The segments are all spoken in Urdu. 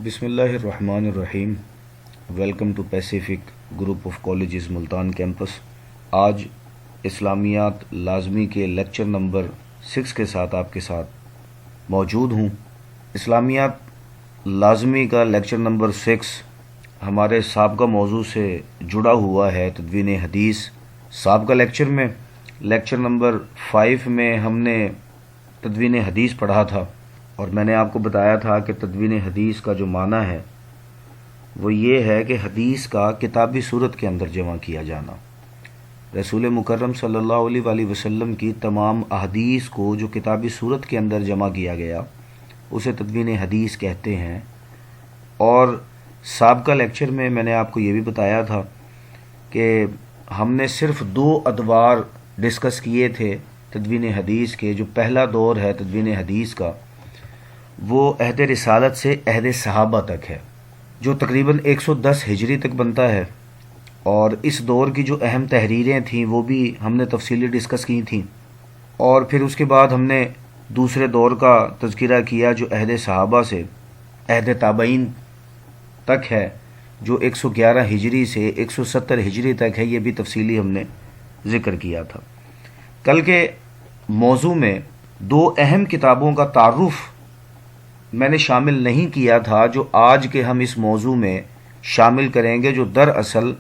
بسم اللہ الرحمن الرحیم۔ Welcome to Pacific group of colleges Multan campus. آج اسلامیات لازمی کے لیکچر نمبر 6 کے ساتھ آپ کے ساتھ موجود ہوں۔ اسلامیات لازمی کا لیکچر نمبر 6 ہمارے سابقہ موضوع سے جڑا ہوا ہے، تدوین حدیث۔ سابقہ لیکچر میں لیکچر نمبر 5 میں ہم نے تدوین حدیث پڑھا تھا، اور میں نے آپ کو بتایا تھا کہ تدوین حدیث کا جو معنی ہے وہ یہ ہے کہ حدیث کا کتابی صورت کے اندر جمع کیا جانا۔ رسول مکرم صلی اللہ علیہ وآلہ وسلم کی تمام احادیث کو جو کتابی صورت کے اندر جمع کیا گیا اسے تدوین حدیث کہتے ہیں۔ اور سابقہ لیکچر میں نے آپ کو یہ بھی بتایا تھا کہ ہم نے صرف 2 ادوار ڈسکس کیے تھے تدوین حدیث کے۔ جو پہلا دور ہے تدوین حدیث کا وہ عہد رسالت سے عہد صحابہ تک ہے، جو تقریباً 110 ہجری تک بنتا ہے، اور اس دور کی جو اہم تحریریں تھیں وہ بھی ہم نے تفصیلی ڈسکس کی تھیں۔ اور پھر اس کے بعد ہم نے دوسرے دور کا تذکرہ کیا جو عہد صحابہ سے عہد تابعین تک ہے، جو 111 ہجری سے 170 ہجری تک ہے۔ یہ بھی تفصیلی ہم نے ذکر کیا تھا۔ کل کے موضوع میں 2 اہم کتابوں کا تعارف میں نے شامل نہیں کیا تھا، جو آج کے ہم اس موضوع میں شامل کریں گے، جو دراصل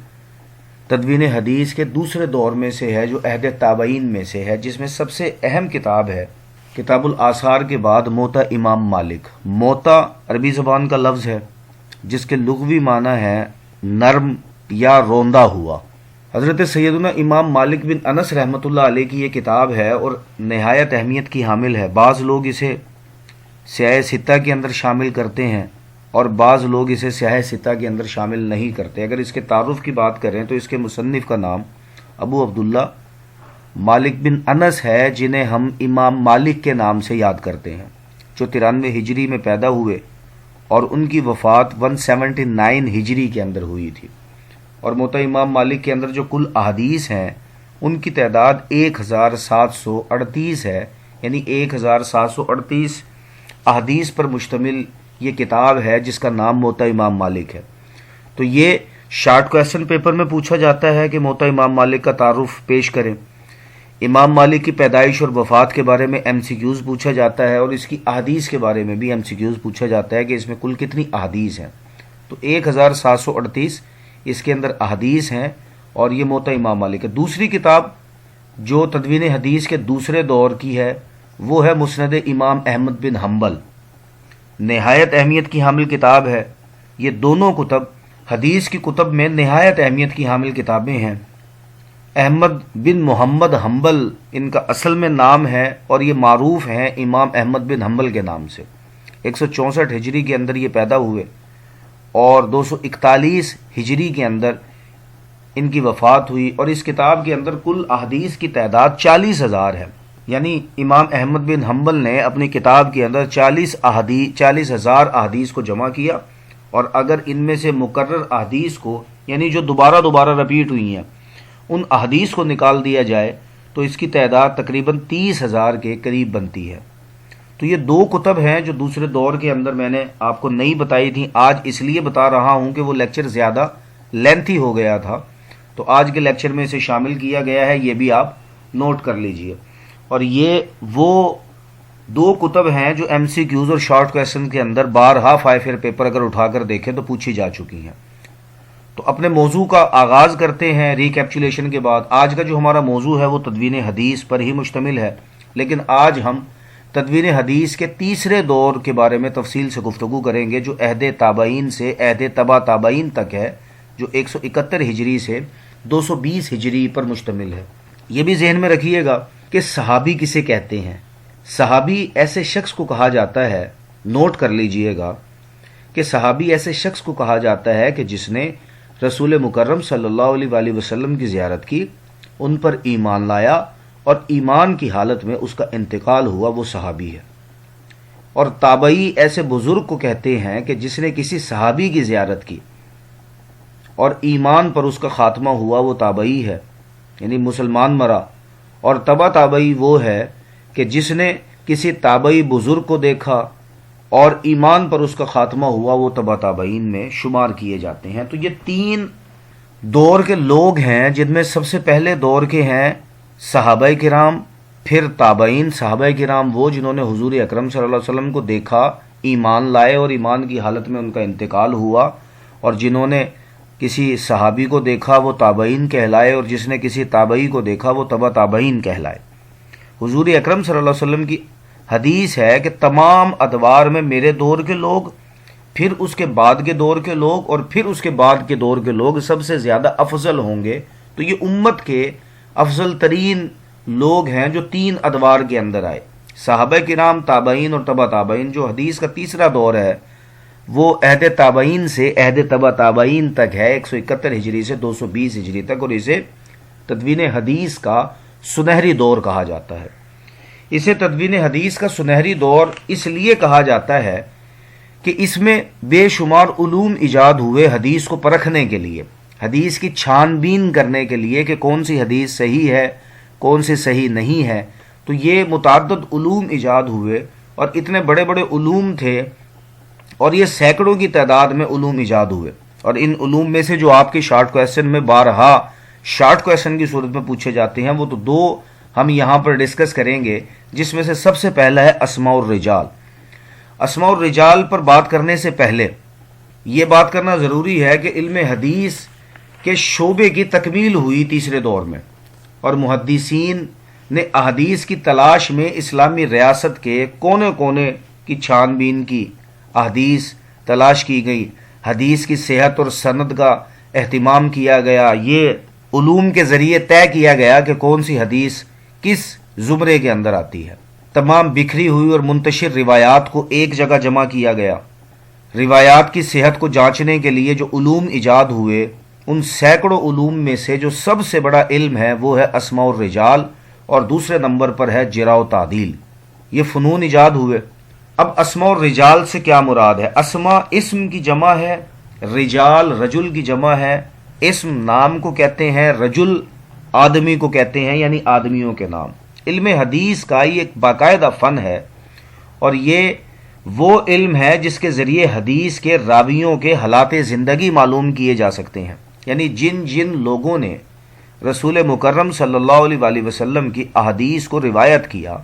تدوین حدیث کے دوسرے دور میں سے ہے، جو عہد تابعین میں سے ہے، جس میں سب سے اہم کتاب ہے کتاب الآثار کے بعد موطا امام مالک۔ موطا عربی زبان کا لفظ ہے جس کے لغوی معنی ہے نرم یا روندا ہوا۔ حضرت سیدنا امام مالک بن انس رحمۃ اللہ علیہ کی یہ کتاب ہے اور نہایت اہمیت کی حامل ہے۔ بعض لوگ اسے سیاہ ستہ کے اندر شامل کرتے ہیں اور بعض لوگ اسے سیاہ ستہ کے اندر شامل نہیں کرتے۔ اگر اس کے تعارف کی بات کریں تو اس کے مصنف کا نام ابو عبداللہ مالک بن انس ہے، جنہیں ہم امام مالک کے نام سے یاد کرتے ہیں، جو 93 ہجری میں پیدا ہوئے اور ان کی وفات 179 ہجری کے اندر ہوئی تھی۔ اور موطا امام مالک کے اندر جو کل احادیث ہیں ان کی تعداد 1738 ہے، یعنی 1738 احادیث پر مشتمل یہ کتاب ہے جس کا نام موطا امام مالک ہے۔ تو یہ شارٹ کویسچن پیپر میں پوچھا جاتا ہے کہ موطا امام مالک کا تعارف پیش کریں۔ امام مالک کی پیدائش اور وفات کے بارے میں MCQs پوچھا جاتا ہے، اور اس کی احادیث کے بارے میں بھی MCQs پوچھا جاتا ہے کہ اس میں کل کتنی احادیث ہیں۔ تو 1738 اس کے اندر احادیث ہیں، اور یہ موطا امام مالک ہے۔ دوسری کتاب جو تدوین حدیث کے دوسرے دور کی ہے وہ ہے مسند امام احمد بن حنبل۔ نہایت اہمیت کی حامل کتاب ہے۔ یہ دونوں کتب حدیث کی کتب میں نہایت اہمیت کی حامل کتابیں ہیں۔ احمد بن محمد حنبل ان کا اصل میں نام ہے، اور یہ معروف ہیں امام احمد بن حنبل کے نام سے۔ 164 ہجری کے اندر یہ پیدا ہوئے اور 241 ہجری کے اندر ان کی وفات ہوئی، اور اس کتاب کے اندر کل احادیث کی تعداد 40,000 ہے۔ یعنی امام احمد بن حنبل نے اپنی کتاب کے اندر 40,000 احادیث کو جمع کیا، اور اگر ان میں سے مکرر احادیث کو، یعنی جو دوبارہ رپیٹ ہوئی ہیں، ان احادیث کو نکال دیا جائے تو اس کی تعداد تقریباً 30,000 کے قریب بنتی ہے۔ تو یہ 2 کتب ہیں جو دوسرے دور کے اندر میں نے آپ کو نہیں بتائی تھیں۔ آج اس لیے بتا رہا ہوں کہ وہ لیکچر زیادہ لینتھی ہو گیا تھا، تو آج کے لیکچر میں اسے شامل کیا گیا ہے، یہ بھی آپ نوٹ کر لیجئے۔ اور یہ وہ 2 کتب ہیں جو MCQs اور شارٹ کویسچن کے اندر بارہا 5 ایئر پیپر اگر اٹھا کر دیکھیں تو پوچھی جا چکی ہیں۔ تو اپنے موضوع کا آغاز کرتے ہیں ریکیپچولیشن کے بعد۔ آج کا جو ہمارا موضوع ہے وہ تدوین حدیث پر ہی مشتمل ہے، لیکن آج ہم تدوین حدیث کے تیسرے دور کے بارے میں تفصیل سے گفتگو کریں گے، جو عہد تابعین سے عہد تبا تابعین تک ہے، جو 171 ہجری سے 220 ہجری پر مشتمل ہے۔ یہ بھی ذہن میں رکھیے گا کہ صحابی کسے کہتے ہیں۔ صحابی ایسے شخص کو کہا جاتا ہے، نوٹ کر لیجئے گا کہ صحابی ایسے شخص کو کہا جاتا ہے کہ جس نے رسول مکرم صلی اللہ علیہ وآلہ وسلم کی زیارت کی، ان پر ایمان لایا اور ایمان کی حالت میں اس کا انتقال ہوا، وہ صحابی ہے۔ اور تابعی ایسے بزرگ کو کہتے ہیں کہ جس نے کسی صحابی کی زیارت کی اور ایمان پر اس کا خاتمہ ہوا، وہ تابعی ہے، یعنی مسلمان مرا۔ اور تبا تابعی وہ ہے کہ جس نے کسی تابعی بزرگ کو دیکھا اور ایمان پر اس کا خاتمہ ہوا وہ تبع تابعین میں شمار کیے جاتے ہیں۔ تو یہ 3 دور کے لوگ ہیں، جن میں سب سے پہلے دور کے ہیں صحابہ کرام، پھر تابعین۔ صحابہ کرام وہ جنہوں نے حضور اکرم صلی اللہ علیہ وسلم کو دیکھا، ایمان لائے اور ایمان کی حالت میں ان کا انتقال ہوا، اور جنہوں نے کسی صحابی کو دیکھا وہ تابعین کہلائے، اور جس نے کسی تابعی کو دیکھا وہ تبع تابعین کہلائے۔ حضور اکرم صلی اللہ علیہ وسلم کی حدیث ہے کہ تمام ادوار میں میرے دور کے لوگ، پھر اس کے بعد کے دور کے لوگ، اور پھر اس کے بعد کے دور کے لوگ سب سے زیادہ افضل ہوں گے۔ تو یہ امت کے افضل ترین لوگ ہیں جو 3 ادوار کے اندر آئے، صحابہ کرام، تابعین اور تبع تابعین۔ جو حدیث کا تیسرا دور ہے وہ عہد تابعین سے عہد تبع تابعین تک ہے، 171 ہجری سے 220 ہجری تک، اور اسے تدوین حدیث کا سنہری دور کہا جاتا ہے۔ اسے تدوین حدیث کا سنہری دور اس لیے کہا جاتا ہے کہ اس میں بے شمار علوم ایجاد ہوئے حدیث کو پرکھنے کے لیے، حدیث کی چھان بین کرنے کے لیے کہ کون سی حدیث صحیح ہے کون سی صحیح نہیں ہے۔ تو یہ متعدد علوم ایجاد ہوئے، اور اتنے بڑے بڑے علوم تھے، اور یہ سینکڑوں کی تعداد میں علوم ایجاد ہوئے۔ اور ان علوم میں سے جو آپ کے شارٹ کویسچن میں بارہا شارٹ کویسچن کی صورت میں پوچھے جاتے ہیں، وہ تو 2 ہم یہاں پر ڈسکس کریں گے، جس میں سے سب سے پہلا ہے اسماء الرجال۔ اسماء الرجال پر بات کرنے سے پہلے یہ بات کرنا ضروری ہے کہ علم حدیث کے شعبے کی تکمیل ہوئی تیسرے دور میں، اور محدثین نے احادیث کی تلاش میں اسلامی ریاست کے کونے کونے کی چھان بین کی، احادیث تلاش کی گئی، حدیث کی صحت اور سند کا اہتمام کیا گیا۔ یہ علوم کے ذریعے طے کیا گیا کہ کون سی حدیث کس زمرے کے اندر آتی ہے۔ تمام بکھری ہوئی اور منتشر روایات کو ایک جگہ جمع کیا گیا۔ روایات کی صحت کو جانچنے کے لیے جو علوم ایجاد ہوئے، ان سینکڑوں علوم میں سے جو سب سے بڑا علم ہے وہ ہے اسماء الرجال، اور دوسرے نمبر پر ہے جرح و تعدیل۔ یہ فنون ایجاد ہوئے۔ اب اسماء الرجال سے کیا مراد ہے؟ اسماء اسم کی جمع ہے، رجال رجل کی جمع ہے، اسم نام کو کہتے ہیں، رجل آدمی کو کہتے ہیں، یعنی آدمیوں کے نام۔ علم حدیث کا یہ ایک باقاعدہ فن ہے، اور یہ وہ علم ہے جس کے ذریعے حدیث کے راویوں کے حالات زندگی معلوم کیے جا سکتے ہیں، یعنی جن جن لوگوں نے رسول مکرم صلی اللہ علیہ وآلہ وسلم کی احادیث کو روایت کیا،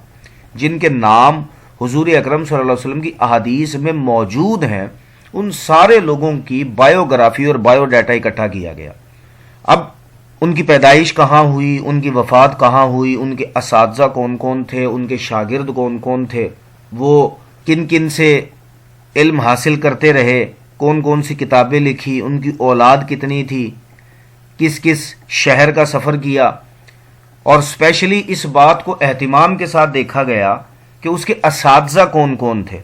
جن کے نام حضور اکرم صلی اللہ علیہ وسلم کی احادیث میں موجود ہیں، ان سارے لوگوں کی بایوگرافی اور بایو ڈیٹا اکٹھا کیا گیا۔ اب ان کی پیدائش کہاں ہوئی، ان کی وفات کہاں ہوئی، ان کے اساتذہ کون کون تھے، ان کے شاگرد کون کون تھے، وہ کن کن سے علم حاصل کرتے رہے، کون کون سی کتابیں لکھی، ان کی اولاد کتنی تھی، کس کس شہر کا سفر کیا، اور اسپیشلی اس بات کو اہتمام کے ساتھ دیکھا گیا کہ اس کے اساتذہ کون کون تھے،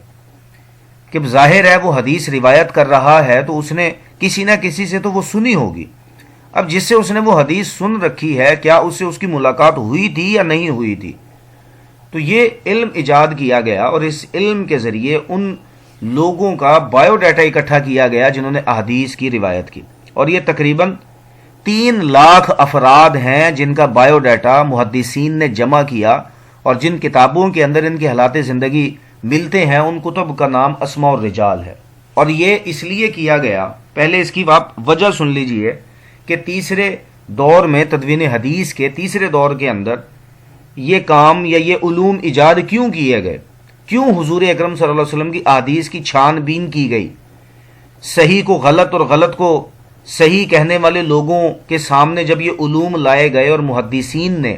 کہ ظاہر ہے وہ حدیث روایت کر رہا ہے تو اس نے کسی نہ کسی سے تو وہ سنی ہوگی۔ اب جس سے اس نے وہ حدیث سن رکھی ہے، کیا اس سے اس کی ملاقات ہوئی تھی یا نہیں ہوئی تھی؟ تو یہ علم ایجاد کیا گیا، اور اس علم کے ذریعے ان لوگوں کا بایو ڈیٹا اکٹھا کیا گیا جنہوں نے احادیث کی روایت کی، اور یہ تقریباً 3 لاکھ افراد ہیں جن کا بایو ڈیٹا محدثین نے جمع کیا، اور جن کتابوں کے اندر ان کے حالات زندگی ملتے ہیں ان کتب کا نام اسماء الرجال ہے۔ اور یہ اس لیے کیا گیا، پہلے اس کی آپ وجہ سن لیجئے کہ تیسرے دور میں تدوین حدیث کے تیسرے دور کے اندر یہ کام یا یہ علوم ایجاد کیوں کیے گئے، کیوں حضور اکرم صلی اللہ علیہ وسلم کی احادیث کی چھان بین کی گئی، صحیح کو غلط اور غلط کو صحیح کہنے والے لوگوں کے سامنے جب یہ علوم لائے گئے، اور محدثین نے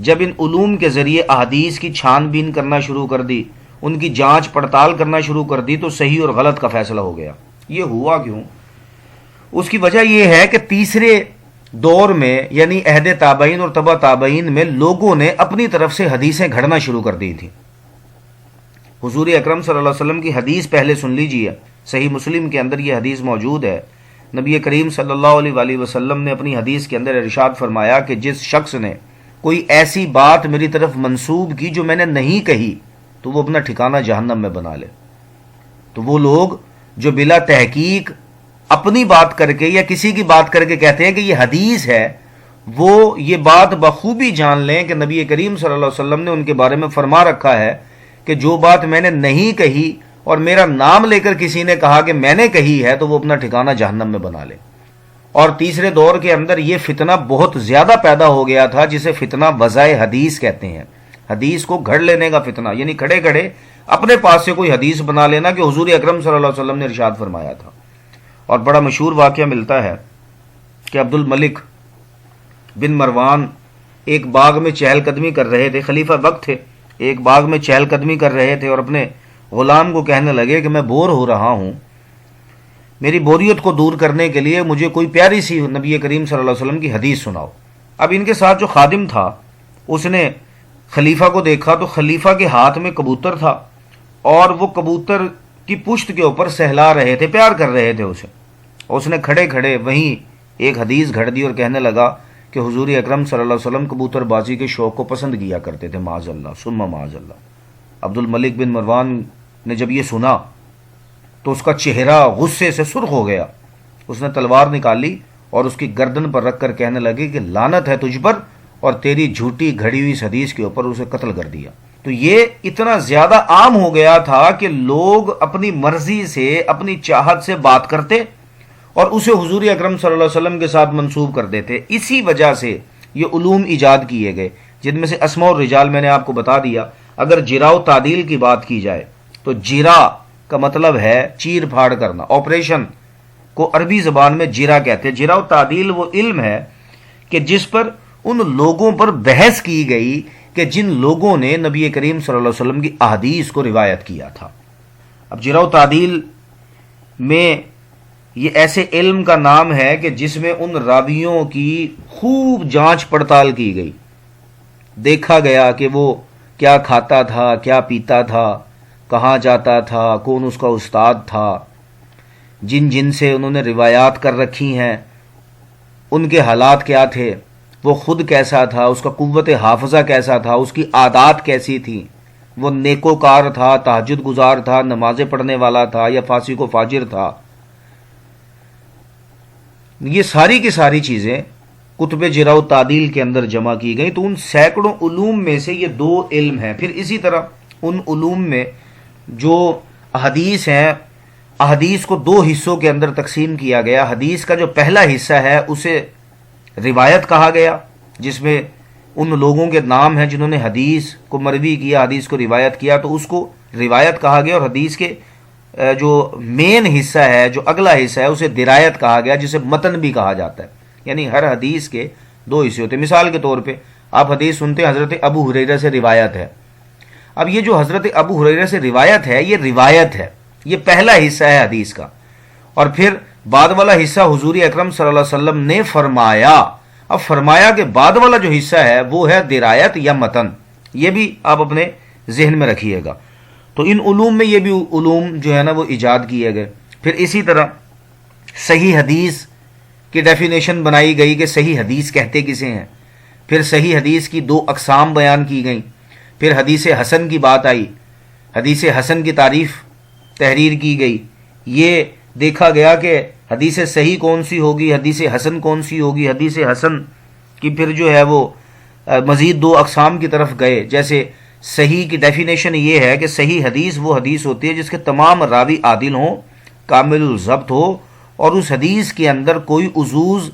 جب ان علوم کے ذریعے احادیث کی چھان بین کرنا شروع کر دی، ان کی جانچ پڑتال کرنا شروع کر دی، تو صحیح اور غلط کا فیصلہ ہو گیا۔ یہ ہوا کیوں؟ اس کی وجہ یہ ہے کہ تیسرے دور میں یعنی عہد تابعین اور تبع تابعین میں لوگوں نے اپنی طرف سے حدیثیں گھڑنا شروع کر دی تھیں۔ حضور اکرم صلی اللہ علیہ وسلم کی حدیث پہلے سن لیجئے، صحیح مسلم کے اندر یہ حدیث موجود ہے۔ نبی کریم صلی اللہ علیہ وآلہ وسلم نے اپنی حدیث کے اندر ارشاد فرمایا کہ جس شخص نے کوئی ایسی بات میری طرف منسوب کی جو میں نے نہیں کہی، تو وہ اپنا ٹھکانہ جہنم میں بنا لے۔ تو وہ لوگ جو بلا تحقیق اپنی بات کر کے یا کسی کی بات کر کے کہتے ہیں کہ یہ حدیث ہے، وہ یہ بات بخوبی جان لیں کہ نبی کریم صلی اللہ علیہ وسلم نے ان کے بارے میں فرما رکھا ہے کہ جو بات میں نے نہیں کہی اور میرا نام لے کر کسی نے کہا کہ میں نے کہی ہے تو وہ اپنا ٹھکانہ جہنم میں بنا لے۔ اور تیسرے دور کے اندر یہ فتنہ بہت زیادہ پیدا ہو گیا تھا جسے فتنہ وضع حدیث کہتے ہیں، حدیث کو گھڑ لینے کا فتنہ، یعنی کھڑے کھڑے اپنے پاس سے کوئی حدیث بنا لینا کہ حضور اکرم صلی اللہ علیہ وسلم نے ارشاد فرمایا تھا۔ اور بڑا مشہور واقعہ ملتا ہے کہ عبد الملک بن مروان ایک باغ میں چہل قدمی کر رہے تھے، خلیفہ وقت تھے، ایک باغ میں چہل قدمی کر رہے تھے اور اپنے غلام کو کہنے لگے کہ میں بور ہو رہا ہوں، میری بوریت کو دور کرنے کے لیے مجھے کوئی پیاری سی نبی کریم صلی اللہ علیہ وسلم کی حدیث سناؤ۔ اب ان کے ساتھ جو خادم تھا اس نے خلیفہ کو دیکھا تو خلیفہ کے ہاتھ میں کبوتر تھا اور وہ کبوتر کی پشت کے اوپر سہلا رہے تھے، پیار کر رہے تھے اسے۔ اس نے کھڑے کھڑے وہیں ایک حدیث گھڑ دی اور کہنے لگا کہ حضور اکرم صلی اللہ علیہ وسلم کبوتر بازی کے شوق کو پسند کیا کرتے تھے، معاذ اللہ ثم معاذ اللہ۔ عبد الملک بن مروان نے جب یہ سنا تو اس کا چہرہ غصے سے سرخ ہو گیا، اس نے تلوار نکالی اور اس کی گردن پر رکھ کر کہنے لگے کہ لعنت ہے تجھ پر، اور تیری جھوٹی گھڑی ہوئی اس حدیث کے اوپر اسے قتل کر دیا۔ تو یہ اتنا زیادہ عام ہو گیا تھا کہ لوگ اپنی مرضی سے اپنی چاہت سے بات کرتے اور اسے حضور اکرم صلی اللہ علیہ وسلم کے ساتھ منسوب کر دیتے۔ اسی وجہ سے یہ علوم ایجاد کیے گئے، جن میں سے اسماء الرجال میں نے آپ کو بتا دیا۔ اگر جرا و تعدیل کی بات کی جائے تو جرا کا مطلب ہے چیر پھاڑ کرنا، آپریشن کو عربی زبان میں جرا کہتے ہیں۔ جرا و تعدیل وہ علم ہے کہ جس پر ان لوگوں پر بحث کی گئی کہ جن لوگوں نے نبی کریم صلی اللہ علیہ وسلم کی احادیث کو روایت کیا تھا۔ اب جرا و تعدیل میں یہ ایسے علم کا نام ہے کہ جس میں ان راویوں کی خوب جانچ پڑتال کی گئی، دیکھا گیا کہ وہ کیا کھاتا تھا، کیا پیتا تھا، کہاں جاتا تھا، کون اس کا استاد تھا، جن سے انہوں نے روایات کر رکھی ہیں ان کے حالات کیا تھے، وہ خود کیسا تھا، اس کا قوت حافظہ کیسا تھا، اس کی عادات کیسی تھی، وہ نیکوکار تھا، تہجد گزار تھا، نمازیں پڑھنے والا تھا یا فاسق و فاجر تھا۔ یہ ساری کی ساری چیزیں کتب جرا و تعدیل کے اندر جمع کی گئی۔ تو ان سینکڑوں علوم میں سے یہ دو علم ہیں۔ پھر اسی طرح ان علوم میں جو احادیث ہیں، احادیث کو دو حصوں کے اندر تقسیم کیا گیا۔ حدیث کا جو پہلا حصہ ہے اسے روایت کہا گیا، جس میں ان لوگوں کے نام ہیں جنہوں نے حدیث کو مروی کیا، حدیث کو روایت کیا، تو اس کو روایت کہا گیا۔ اور حدیث کے جو مین حصہ ہے، جو اگلا حصہ ہے، اسے درایت کہا گیا، جسے متن بھی کہا جاتا ہے۔ یعنی ہر حدیث کے دو حصے ہوتے ہیں۔ مثال کے طور پہ آپ حدیث سنتے ہیں حضرت ابو ہریرہ سے روایت ہے۔ اب یہ جو حضرت ابو ہریرہ سے روایت ہے، یہ روایت ہے، یہ پہلا حصہ ہے حدیث کا۔ اور پھر بعد والا حصہ حضور اکرم صلی اللہ علیہ وسلم نے فرمایا۔ اب فرمایا کہ بعد والا جو حصہ ہے وہ ہے درایت یا متن۔ یہ بھی آپ اپنے ذہن میں رکھیے گا۔ تو ان علوم میں یہ بھی علوم جو ہے نا وہ ایجاد کیے گئے۔ پھر اسی طرح صحیح حدیث کی ڈیفینیشن بنائی گئی کہ صحیح حدیث کہتے کسے ہیں۔ پھر صحیح حدیث کی دو اقسام بیان کی گئیں۔ پھر حدیث حسن کی بات آئی، حدیث حسن کی تعریف تحریر کی گئی۔ یہ دیکھا گیا کہ حدیث صحیح کون سی ہوگی، حدیث حسن کون سی ہوگی۔ حدیث حسن کی پھر جو ہے وہ مزید دو اقسام کی طرف گئے۔ جیسے صحیح کی ڈیفینیشن یہ ہے کہ صحیح حدیث وہ حدیث ہوتی ہے جس کے تمام راوی عادل ہوں، کامل الضبط ہو، اور اس حدیث کے اندر کوئی عزوز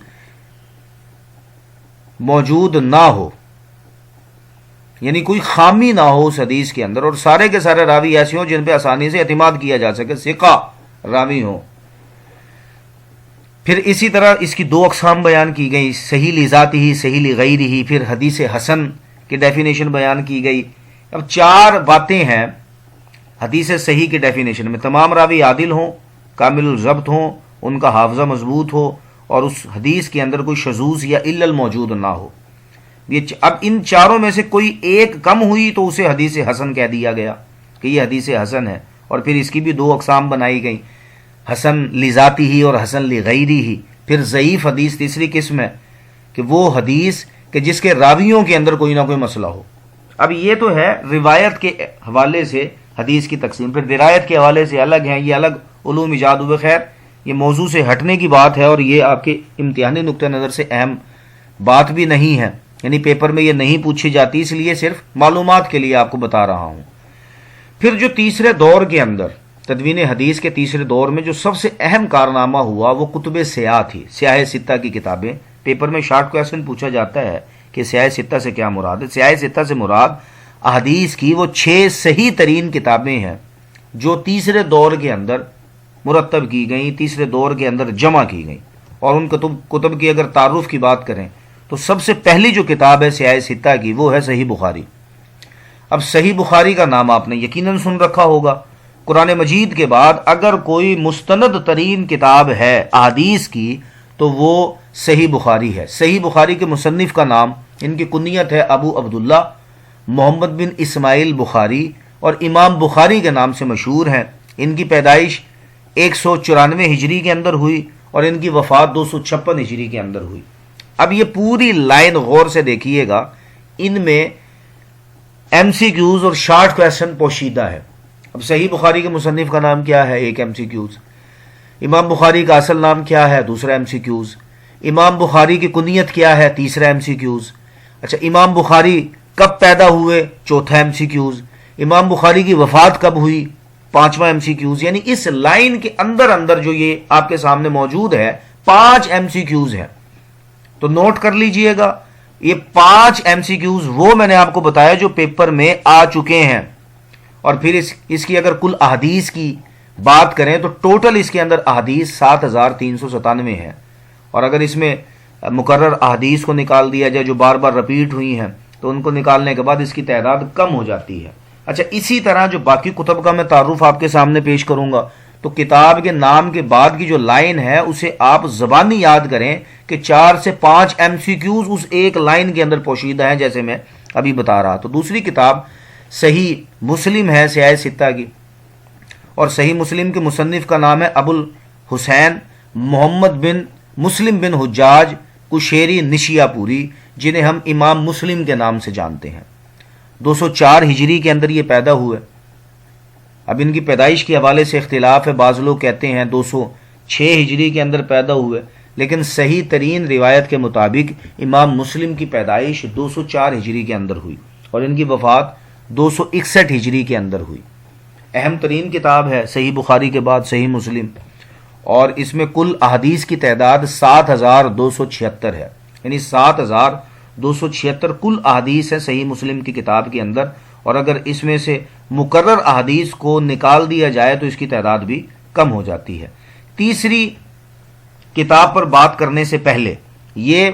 موجود نہ ہو، یعنی کوئی خامی نہ ہو اس حدیث کے اندر، اور سارے کے سارے راوی ایسے ہوں جن پہ آسانی سے اعتماد کیا جا سکے، ثقہ راوی ہوں۔ پھر اسی طرح اس کی دو اقسام بیان کی گئی، صحیح لذاتہ، صحیح لغیرہ۔ پھر حدیث حسن کی ڈیفینیشن بیان کی گئی۔ اب چار باتیں ہیں حدیث صحیح کی ڈیفینیشن میں: تمام راوی عادل ہوں، کامل الضبط ہوں، ان کا حافظہ مضبوط ہو، اور اس حدیث کے اندر کوئی شذوذ یا علل موجود نہ ہو۔ اب ان چاروں میں سے کوئی ایک کم ہوئی تو اسے حدیث حسن کہہ دیا گیا کہ یہ حدیث حسن ہے۔ اور پھر اس کی بھی دو اقسام بنائی گئیں، حسن لذاتہ ہی اور حسن لغیرہ ہی۔ پھر ضعیف حدیث تیسری قسم ہے کہ وہ حدیث کہ جس کے راویوں کے اندر کوئی نہ کوئی مسئلہ ہو۔ اب یہ تو ہے روایت کے حوالے سے حدیث کی تقسیم۔ پھر درایت کے حوالے سے الگ ہیں، یہ الگ علوم ایجاد ہوئے۔ خیر یہ موضوع سے ہٹنے کی بات ہے اور یہ آپ کے امتحانی نقطہ نظر سے اہم بات بھی نہیں ہے، یعنی پیپر میں یہ نہیں پوچھی جاتی، اس لیے صرف معلومات کے لیے آپ کو بتا رہا ہوں۔ پھر جو تیسرے دور کے اندر تدوین حدیث کے تیسرے دور میں جو سب سے اہم کارنامہ ہوا وہ کتب سیاہ تھی، سیاہ ستہ کی کتابیں۔ پیپر میں شارٹ کویسچن پوچھا جاتا ہے کہ سیاہ ستہ سے کیا مراد ہے؟ سیاہ ستہ سے مراد احادیث کی وہ 6 صحیح ترین کتابیں ہیں جو تیسرے دور کے اندر مرتب کی گئیں، تیسرے دور کے اندر جمع کی گئیں۔ اور ان کتب کی اگر تعارف کی بات کریں تو سب سے پہلی جو کتاب ہے سیاہ ستہ کی وہ ہے صحیح بخاری۔ اب صحیح بخاری کا نام آپ نے یقیناً سن رکھا ہوگا۔ قرآن مجید کے بعد اگر کوئی مستند ترین کتاب ہے احادیث کی تو وہ صحیح بخاری ہے۔ صحیح بخاری کے مصنف کا نام، ان کی کنیت ہے ابو عبداللہ محمد بن اسماعیل بخاری، اور امام بخاری کے نام سے مشہور ہیں۔ ان کی پیدائش 194 ہجری کے اندر ہوئی اور ان کی وفات 256 ہجری کے اندر ہوئی۔ اب یہ پوری لائن غور سے دیکھیے گا، ان میں ایم سی کیوز اور شارٹ کویسچن پوشیدہ ہے۔ اب صحیح بخاری کے مصنف کا نام کیا ہے؟ ایک ایم سی کیوز۔ امام بخاری کا اصل نام کیا ہے؟ دوسرا ایم سی کیوز۔ امام بخاری کی کنیت کیا ہے؟ تیسرا ایم سی کیوز۔ اچھا، امام بخاری کب پیدا ہوئے؟ چوتھا ایم سی کیوز۔ امام بخاری کی وفات کب ہوئی؟ پانچواں ایم سی کیوز۔ یعنی اس لائن کے اندر اندر جو یہ آپ کے سامنے موجود ہے 5 ایم سی کیوز ہیں، تو نوٹ کر لیجئے گا۔ یہ 5 ایم سی کیوز وہ میں نے آپ کو بتایا جو پیپر میں آ چکے ہیں، اور پھر اس کی اگر کل احادیث کی بات کریں تو ٹوٹل اس کے اندر احادیث 7397 ہیں، اور اگر اس میں مکرر احادیث کو نکال دیا جائے جو بار بار رپیٹ ہوئی ہیں تو ان کو نکالنے کے بعد اس کی تعداد کم ہو جاتی ہے۔ اچھا، اسی طرح جو باقی کتب کا میں تعارف آپ کے سامنے پیش کروں گا، تو کتاب کے نام کے بعد کی جو لائن ہے اسے آپ زبانی یاد کریں کہ 4 سے 5 ایم سی کیوز اس ایک لائن کے اندر پوشیدہ ہیں، جیسے میں ابھی بتا رہا۔ تو دوسری کتاب صحیح مسلم ہے سیاہ ستہ کی، اور صحیح مسلم کے مصنف کا نام ہے ابو الحسین محمد بن مسلم بن حجاج کشیری نشیا پوری، جنہیں ہم امام مسلم کے نام سے جانتے ہیں۔ 204 ہجری کے اندر یہ پیدا ہوئے۔ اب ان کی پیدائش کے حوالے سے اختلاف ہے، بعض لوگ کہتے ہیں 206 ہجری کے اندر پیدا ہوئے، لیکن صحیح ترین روایت کے مطابق امام مسلم کی پیدائش 204 ہجری کے اندر ہوئی اور ان کی وفات 261 ہجری کے اندر ہوئی۔ اہم ترین کتاب ہے صحیح بخاری کے بعد صحیح مسلم، اور اس میں کل احادیث کی تعداد 7276 ہے، یعنی 7276 کل احادیث ہے صحیح مسلم کی کتاب کے اندر، اور اگر اس میں سے مکرر احادیث کو نکال دیا جائے تو اس کی تعداد بھی کم ہو جاتی ہے۔ تیسری کتاب پر بات کرنے سے پہلے یہ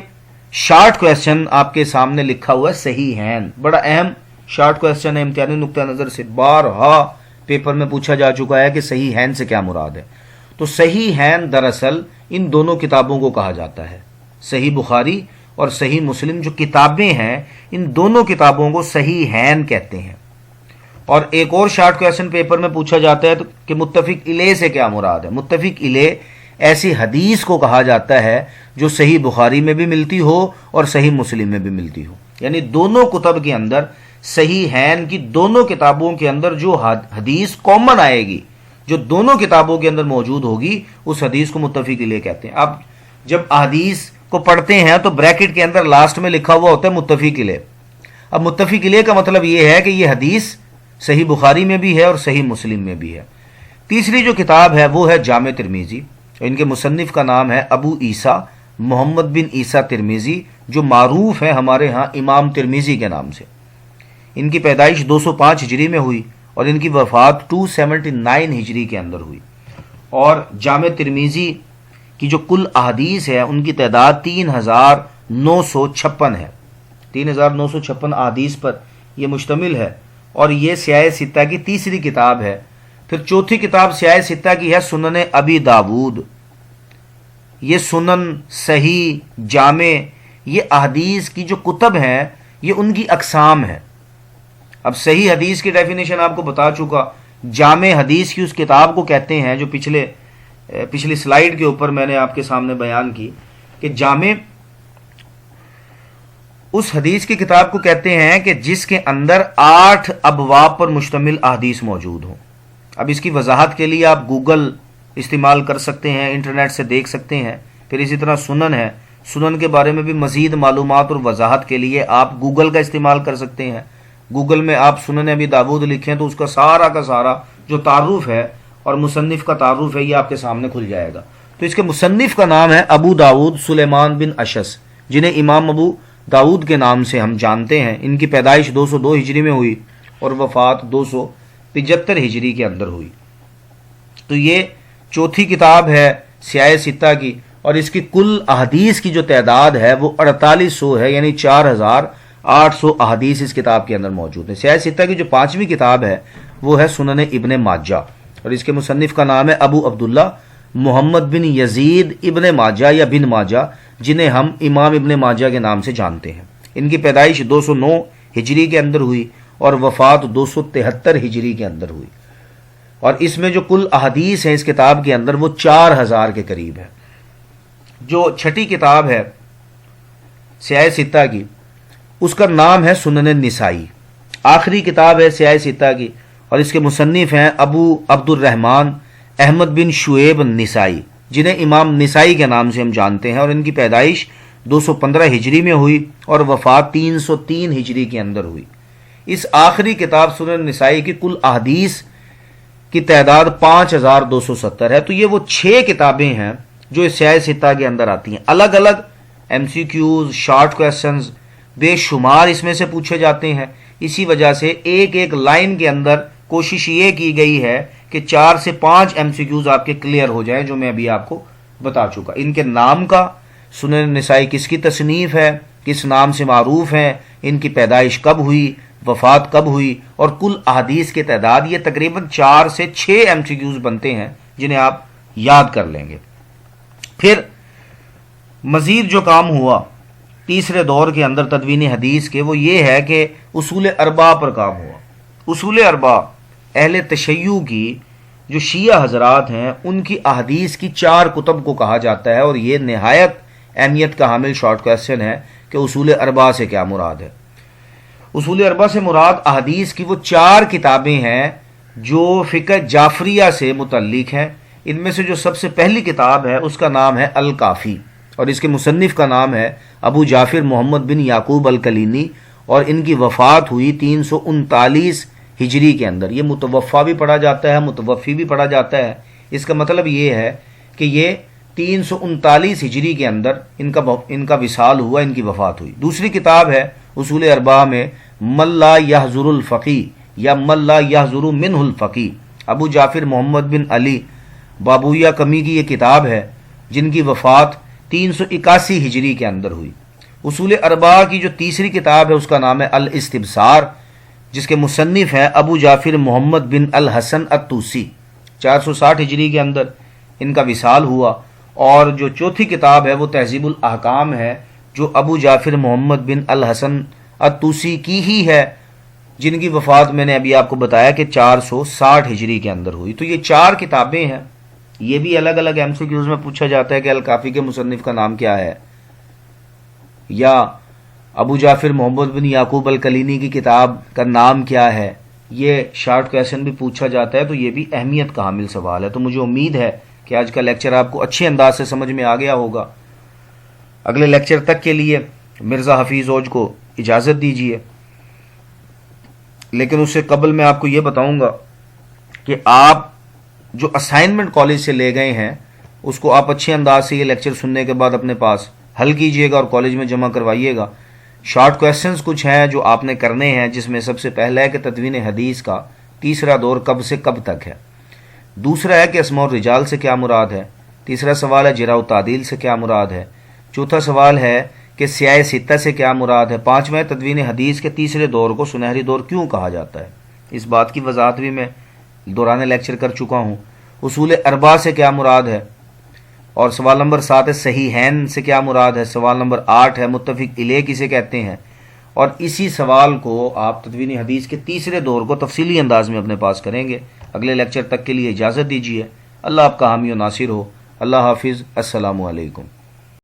شارٹ کویسچن آپ کے سامنے لکھا ہوا ہے صحیح ہین، بڑا اہم شارٹ کویسچن ہے، امتحانی نقطہ نظر سے بارہا پیپر میں پوچھا جا چکا ہے کہ صحیح ہین سے کیا مراد ہے۔ تو صحیح ہین دراصل ان دونوں کتابوں کو کہا جاتا ہے، صحیح بخاری اور صحیح مسلم جو کتابیں ہیں ان دونوں کتابوں کو صحیح ہین کہتے ہیں۔ اور ایک اور شارٹ کویسچن پیپر میں پوچھا جاتا ہے کہ متفق علیہ سے کیا مراد ہے؟ متفق علیہ ایسی حدیث کو کہا جاتا ہے جو صحیح بخاری میں بھی ملتی ہو اور صحیح مسلم میں بھی ملتی ہو، یعنی دونوں کتب کے اندر صحیح ہین کی دونوں کتابوں کے اندر جو حدیث کامن آئے گی، جو دونوں کتابوں کے اندر موجود ہوگی، اس حدیث کو متفق علیہ کہتے ہیں۔ اب جب احادیث کو پڑھتے ہیں تو بریکٹ کے اندر لاسٹ میں لکھا ہوا ہوتا ہے متفق علیہ۔ اب متفق علیہ کا مطلب یہ ہے کہ یہ حدیث صحیح بخاری میں بھی ہے اور صحیح مسلم میں بھی ہے۔ تیسری جو کتاب ہے وہ ہے جامع ترمذی، ان کے مصنف کا نام ہے ابو عیسیٰ محمد بن عیسیٰ ترمذی، جو معروف ہے ہمارے ہاں امام ترمذی کے نام سے۔ ان کی پیدائش 205 ہجری میں ہوئی اور ان کی وفات 279 ہجری کے اندر ہوئی۔ اور جامع ترمذی کی جو کل احادیث ہے ان کی تعداد 3956 ہے، 3956 احادیث پر یہ مشتمل ہے، اور یہ سیاہ ستہ کی تیسری کتاب ہے۔ پھر چوتھی کتاب سیاہ ستہ کی ہے سنن ابی داود۔ یہ سنن، صحیح، جامع، یہ احادیث کی جو کتب ہیں یہ ان کی اقسام ہے۔ اب صحیح حدیث کی ڈیفینیشن آپ کو بتا چکا، جامع حدیث کی اس کتاب کو کہتے ہیں جو پچھلی سلائیڈ کے اوپر میں نے آپ کے سامنے بیان کی کہ جامع اس حدیث کی کتاب کو کہتے ہیں کہ جس کے اندر 8 ابواب پر مشتمل احادیث موجود ہوں۔ اب اس کی وضاحت کے لیے آپ گوگل استعمال کر سکتے ہیں، انٹرنیٹ سے دیکھ سکتے ہیں۔ پھر اسی طرح سنن ہے، سنن کے بارے میں بھی مزید معلومات اور وضاحت کے لیے آپ گوگل کا استعمال کر سکتے ہیں۔ گوگل میں آپ سنن ابی داود لکھیں تو اس کا سارا جو تعارف ہے اور مصنف کا تعارف ہے یہ آپ کے سامنے کھل جائے گا. تو اس کے مصنف کا نام ہے ابو داود سلیمان بن اشس، جنہیں امام ابو داود کے نام سے ہم جانتے ہیں. ان کی پیدائش 202 ہجری میں ہوئی اور وفات 275 ہجری کے اندر ہوئی. تو یہ چوتھی کتاب ہے سیاہ ستہ کی، اور اس کی کل احادیث کی جو تعداد ہے وہ 4800 ہے، یعنی 4800 احادیث اس کتاب کے اندر موجود ہیں. سیاہ ستہ کی جو پانچویں کتاب ہے وہ ہے سنن ابن ماجہ، اور اس کے مصنف کا نام ہے ابو عبداللہ محمد بن یزید ابن ماجہ یا بن ماجہ، جنہیں ہم امام ابن ماجہ کے نام سے جانتے ہیں. ان کی پیدائش 209 ہجری کے اندر ہوئی اور وفات 273 ہجری کے اندر ہوئی. اور اس میں جو کل احادیث ہیں اس کتاب کے اندر وہ 4000 کے قریب ہے. جو چھٹی کتاب ہے سیاہ ستہ کی اس کا نام ہے سنن النسائی، آخری کتاب ہے سیاہ ستہ کی، اور اس کے مصنف ہیں ابو عبد الرحمن احمد بن شعیب النسائی، جنہیں امام نسائی کے نام سے ہم جانتے ہیں. اور ان کی پیدائش 215 ہجری میں ہوئی اور وفات 303 ہجری کے اندر ہوئی. اس آخری کتاب سنن النسائی کی کل احادیث کی تعداد 5270 ہے. تو یہ وہ 6 کتابیں ہیں جو اس سیاہ ستہ کے اندر آتی ہیں. الگ الگ MCQs، شارٹ کویسچنز بے شمار اس میں سے پوچھے جاتے ہیں. اسی وجہ سے ایک ایک لائن کے اندر کوشش یہ کی گئی ہے کہ 4 سے 5 MCQs آپ کے کلیئر ہو جائیں، جو میں ابھی آپ کو بتا چکا. ان کے نام کا، سنن النسائی کس کی تصنیف ہے، کس نام سے معروف ہیں، ان کی پیدائش کب ہوئی، وفات کب ہوئی، اور کل احادیث کی تعداد، یہ تقریباً 4 سے 6 MCQs بنتے ہیں جنہیں آپ یاد کر لیں گے. پھر مزید جو کام ہوا تیسرے دور کے اندر تدوین حدیث کے، وہ یہ ہے کہ اصول اربعہ پر کام ہوا. اصول اربعہ اہل تشیع کی جو شیعہ حضرات ہیں ان کی احادیث کی 4 کتب کو کہا جاتا ہے، اور یہ نہایت اہمیت کا حامل شارٹ کویسچن ہے کہ اصول اربعہ سے کیا مراد ہے. اصول اربعہ سے مراد احادیث کی وہ 4 کتابیں ہیں جو فقہ جعفریہ سے متعلق ہیں. ان میں سے جو سب سے پہلی کتاب ہے اس کا نام ہے الکافی، اور اس کے مصنف کا نام ہے ابو جعفر محمد بن یعقوب الکلینی، اور ان کی وفات ہوئی 339 ہجری کے اندر. یہ متوفا بھی پڑھا جاتا ہے، متوفی بھی پڑھا جاتا ہے. اس کا مطلب یہ ہے کہ یہ 339 ہجری کے اندر ان کا وصال ہوا، ان کی وفات ہوئی. دوسری کتاب ہے اصول اربعہ میں من لا یحضر الفقی یا من لا یحضر منہ الفقی، ابو جعفر محمد بن علی بابویہ کمی کی یہ کتاب ہے، جن کی وفات 381 ہجری کے اندر ہوئی. اصول اربعہ کی جو تیسری کتاب ہے اس کا نام ہے الاستبصار، جس کے مصنف ہیں ابو جعفر محمد بن الحسن الطوسی، 460 ہجری کے اندر ان کا وصال ہوا. اور جو چوتھی کتاب ہے وہ تہذیب الاحکام ہے، جو ابو جعفر محمد بن الحسن الطوسی کی ہی ہے، جن کی وفات میں نے ابھی آپ کو بتایا کہ 460 ہجری کے اندر ہوئی. تو یہ 4 کتابیں ہیں. یہ بھی الگ الگ MCQs میں پوچھا جاتا ہے کہ الکافی کے مصنف کا نام کیا ہے، یا ابو جعفر محمد بن یعقوب الکلینی کی کتاب کا نام کیا ہے. یہ شارٹ کویسچن بھی پوچھا جاتا ہے، تو یہ بھی اہمیت کا حامل سوال ہے. تو مجھے امید ہے کہ آج کا لیکچر آپ کو اچھے انداز سے سمجھ میں آ گیا ہوگا. اگلے لیکچر تک کے لیے مرزا حفیظ اوج کو اجازت دیجیے، لیکن اس سے قبل میں آپ کو یہ بتاؤں گا کہ آپ جو اسائنمنٹ کالج سے لے گئے ہیں اس کو آپ اچھے انداز سے یہ لیکچر سننے کے بعد اپنے پاس حل کیجئے گا اور کالج میں جمع کروائیے گا. شارٹ کویسچنز کچھ ہیں جو آپ نے کرنے ہیں، جس میں سب سے پہلا ہے کہ تدوین حدیث کا تیسرا دور کب سے کب تک ہے. دوسرا ہے کہ اسماء الرجال سے کیا مراد ہے. تیسرا سوال ہے جرح و تعدیل سے کیا مراد ہے. چوتھا سوال ہے کہ سیاہ ستہ سے کیا مراد ہے. پانچواں تدوین حدیث کے تیسرے دور کو سنہری دور کیوں کہا جاتا ہے. اس بات کی وضاحت بھی میں دوران لیکچر کر چکا ہوں. اصول اربعہ سے کیا مراد ہے، اور سوال نمبر 7 ہے صحیحین سے کیا مراد ہے. سوال نمبر 8 ہے متفق علیہ کسے کہتے ہیں. اور اسی سوال کو آپ تدوین حدیث کے تیسرے دور کو تفصیلی انداز میں اپنے پاس کریں گے. اگلے لیکچر تک کے لیے اجازت دیجیے. اللہ آپ کا حامی و ناصر ہو. اللہ حافظ. السلام علیکم.